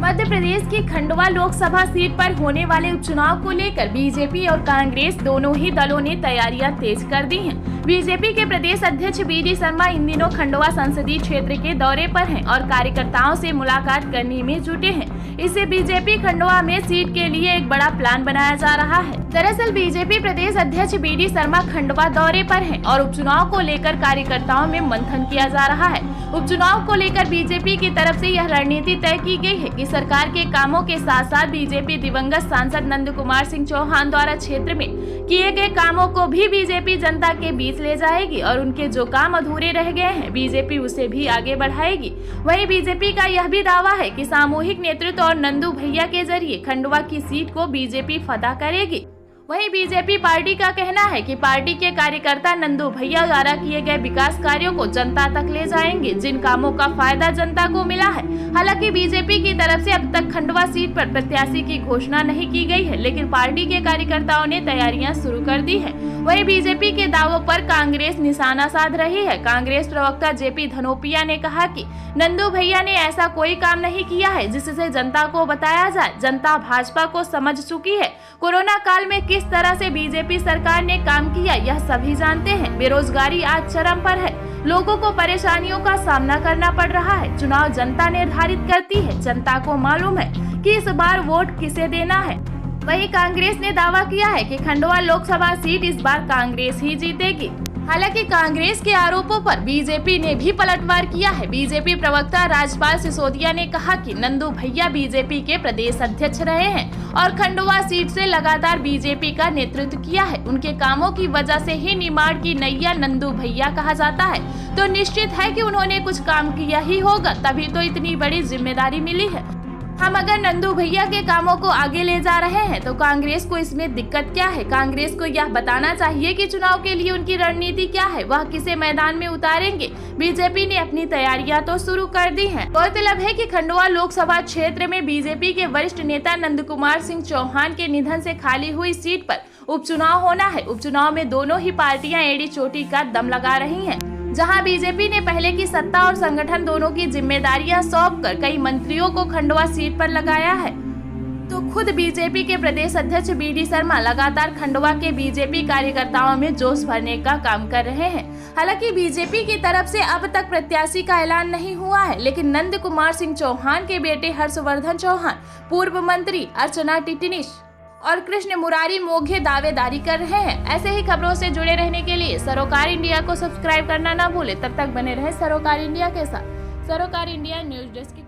मध्य प्रदेश की खंडवा लोकसभा सीट पर होने वाले उपचुनाव को लेकर बीजेपी और कांग्रेस दोनों ही दलों ने तैयारियां तेज कर दी हैं। बीजेपी के प्रदेश अध्यक्ष बी.डी. शर्मा इन दिनों खंडवा संसदीय क्षेत्र के दौरे पर हैं और कार्यकर्ताओं से मुलाकात करने में जुटे हैं। इससे बीजेपी खंडवा में सीट के लिए एक बड़ा प्लान बनाया जा रहा है। दरअसल बीजेपी प्रदेश अध्यक्ष बी.डी. शर्मा खंडवा दौरे पर हैं और उपचुनाव को लेकर कार्यकर्ताओं में मंथन किया जा रहा है। उपचुनाव को लेकर बीजेपी की तरफ से यह रणनीति तय की गई है कि सरकार के कामों के साथ साथ बीजेपी दिवंगत सांसद नंद कुमार सिंह चौहान द्वारा क्षेत्र में किए गए कामों को भी बीजेपी जनता के बीच ले जाएगी और उनके जो काम अधूरे रह गए हैं बीजेपी उसे भी आगे बढ़ाएगी। वहीं बीजेपी का यह भी दावा है कि सामूहिक नेतृत्व और नंदू भैया के जरिए खंडवा की सीट को बीजेपी फतह करेगी। वहीं बीजेपी पार्टी का कहना है कि पार्टी के कार्यकर्ता नंदू भैया द्वारा किए गए विकास कार्यों को जनता तक ले जाएंगे, जिन कामों का फायदा जनता को मिला है। हालांकि बीजेपी की तरफ से अब तक खंडवा सीट पर प्रत्याशी की घोषणा नहीं की गई है, लेकिन पार्टी के कार्यकर्ताओं ने तैयारियां शुरू कर दी है। वहीं बीजेपी के दावों पर कांग्रेस निशाना साध रही है। कांग्रेस प्रवक्ता जेपी धनोपिया ने कहा कि नंदू भैया ने ऐसा कोई काम नहीं किया है जिससे जनता को बताया जाए। जनता भाजपा को समझ चुकी है। कोरोना काल में किस तरह से बीजेपी सरकार ने काम किया यह सभी जानते हैं। बेरोजगारी आज चरम पर है, लोगों को परेशानियों का सामना करना पड़ रहा है। चुनाव जनता निर्धारित करती है। जनता को मालूम है कि इस बार वोट किसे देना है। वहीं कांग्रेस ने दावा किया है कि खंडवा लोकसभा सीट इस बार कांग्रेस ही जीतेगी। हालांकि कांग्रेस के आरोपों पर बीजेपी ने भी पलटवार किया है। बीजेपी प्रवक्ता राजपाल सिसोदिया ने कहा कि नंदू भैया बीजेपी के प्रदेश अध्यक्ष रहे हैं और खंडवा सीट से लगातार बीजेपी का नेतृत्व किया है। उनके कामों की वजह से ही निमाड़ की नैया नंदू भैया कहा जाता है, तो निश्चित है कि उन्होंने कुछ काम किया ही होगा, तभी तो इतनी बड़ी जिम्मेदारी मिली है। हम अगर नंदू भैया के कामों को आगे ले जा रहे हैं तो कांग्रेस को इसमें दिक्कत क्या है? कांग्रेस को यह बताना चाहिए कि चुनाव के लिए उनकी रणनीति क्या है, वह किसे मैदान में उतारेंगे। बीजेपी ने अपनी तैयारियां तो शुरू कर दी हैं। गौरतलब है कि खंडवा लोकसभा क्षेत्र में बीजेपी के वरिष्ठ नेता नंद कुमार सिंह चौहान के निधन से खाली हुई सीट पर उपचुनाव होना है। उपचुनाव में दोनों ही पार्टियां एड़ी चोटी का दम लगा रही हैं। जहां बीजेपी ने पहले की सत्ता और संगठन दोनों की जिम्मेदारियां सौंपकर कई मंत्रियों को खंडवा सीट पर लगाया है, तो खुद बीजेपी के प्रदेश अध्यक्ष बी.डी. शर्मा लगातार खंडवा के बीजेपी कार्यकर्ताओं में जोश भरने का काम कर रहे हैं। हालांकि बीजेपी की तरफ से अब तक प्रत्याशी का ऐलान नहीं हुआ है, लेकिन नंद कुमार सिंह चौहान के बेटे हर्षवर्धन चौहान, पूर्व मंत्री अर्चना टिटनिश और कृष्ण मुरारी मोघे दावेदारी कर रहे हैं। ऐसे ही खबरों से जुड़े रहने के लिए सरोकार इंडिया को सब्सक्राइब करना ना भूले। तब तक बने रहे सरोकार इंडिया के साथ। सरोकार इंडिया न्यूज डेस्क।